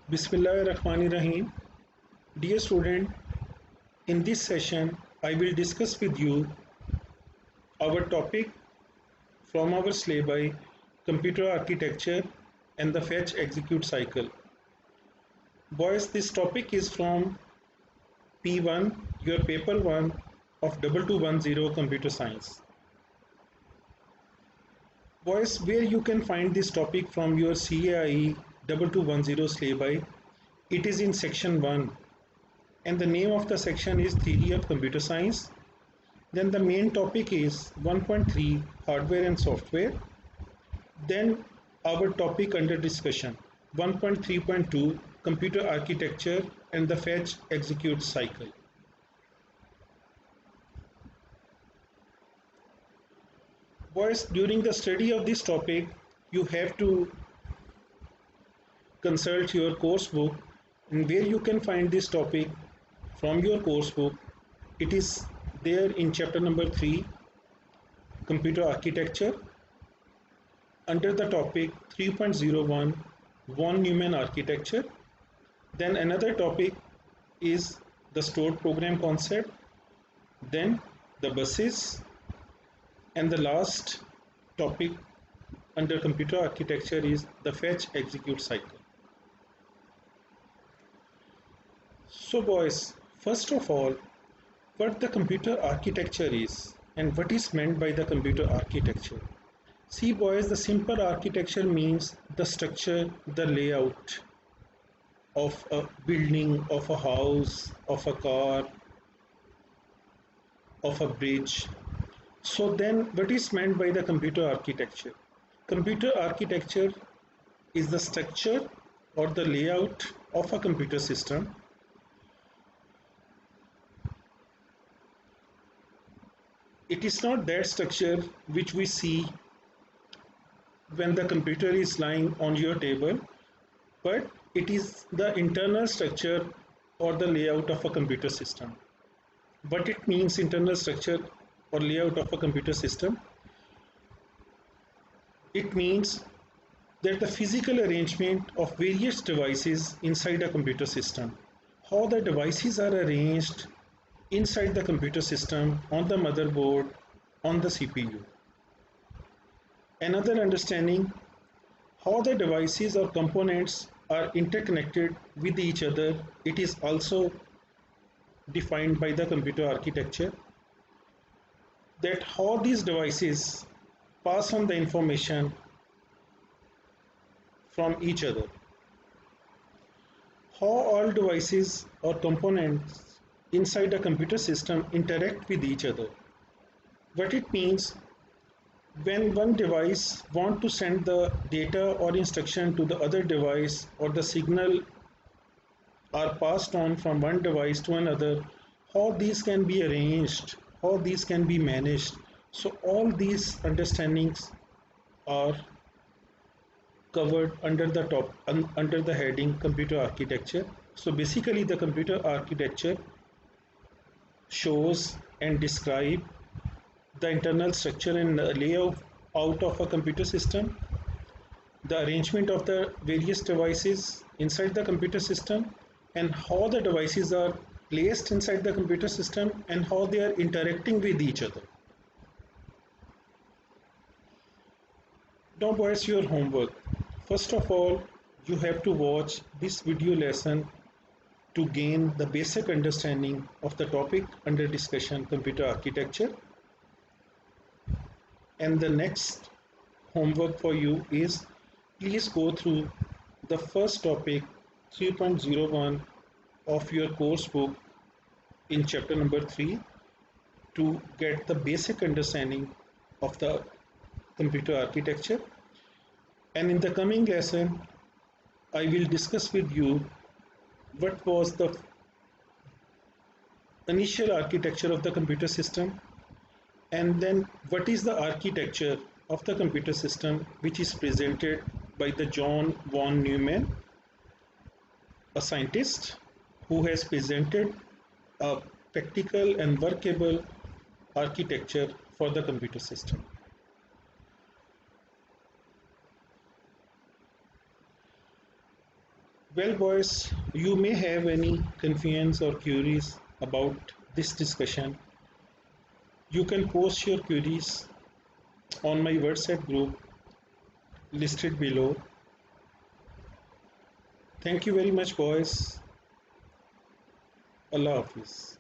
Bismillahirrahmanirrahim. Dear student, in this session, I will discuss with you our topic from our syllabi computer architecture and the fetch execute cycle. Boys, this topic is from P1, your paper 1 of 2210 computer science. Boys, where you can find this topic from your CAIE 2210 syllabi, it is in section 1 and the name of the section is Theory of Computer Science. Then the main topic is 1.3 Hardware and Software. Then our topic under discussion 1.3.2 Computer Architecture and the Fetch Execute Cycle. Boys, during the study of this topic, you have to consult your course book, and where you can find this topic from your course book. It is there in chapter number 3, Computer Architecture, under the topic 3.01 von Neumann Architecture. Then another topic is the stored program concept, then the buses, and the last topic under computer architecture is the fetch execute cycle. So boys, first of all, what the computer architecture is and what is meant by the computer architecture. See boys, the simple architecture means the structure, the layout of a building, of a house, of a car, of a bridge. So then what is meant by the computer architecture? Computer architecture is the structure or the layout of a computer system. It is not that structure which we see when the computer is lying on your table, but it is the internal structure or the layout of a computer system. What it means, internal structure or layout of a computer system? It means that the physical arrangement of various devices inside a computer system. How the devices are arranged inside the computer system, on the motherboard, on the CPU. Another understanding, how the devices or components are interconnected with each other. It is also defined by the computer architecture. That how these devices pass on the information from each other. How all devices or components inside a computer system interact with each other. What it means, when one device wants to send the data or instruction to the other device, or the signal are passed on from one device to another, how these can be arranged, how these can be managed. So all these understandings are covered under the heading computer architecture. So basically the computer architecture shows and describe the internal structure and layout of a computer system, the arrangement of the various devices inside the computer system, and how the devices are placed inside the computer system and how they are interacting with each other. Now boys, your homework. First of all, you have to watch this video lesson to gain the basic understanding of the topic under discussion, computer architecture. And the next homework for you is, please go through the first topic 3.01 of your course book in chapter number 3 to get the basic understanding of the computer architecture. And in the coming lesson, I will discuss with you what was the initial architecture of the computer system, and then what is the architecture of the computer system which is presented by the John von Neumann, a scientist who has presented a practical and workable architecture for the computer system. Well, boys, you may have any confusions or queries about this discussion. You can post your queries on my WhatsApp group listed below. Thank you very much, boys. Allah Hafiz.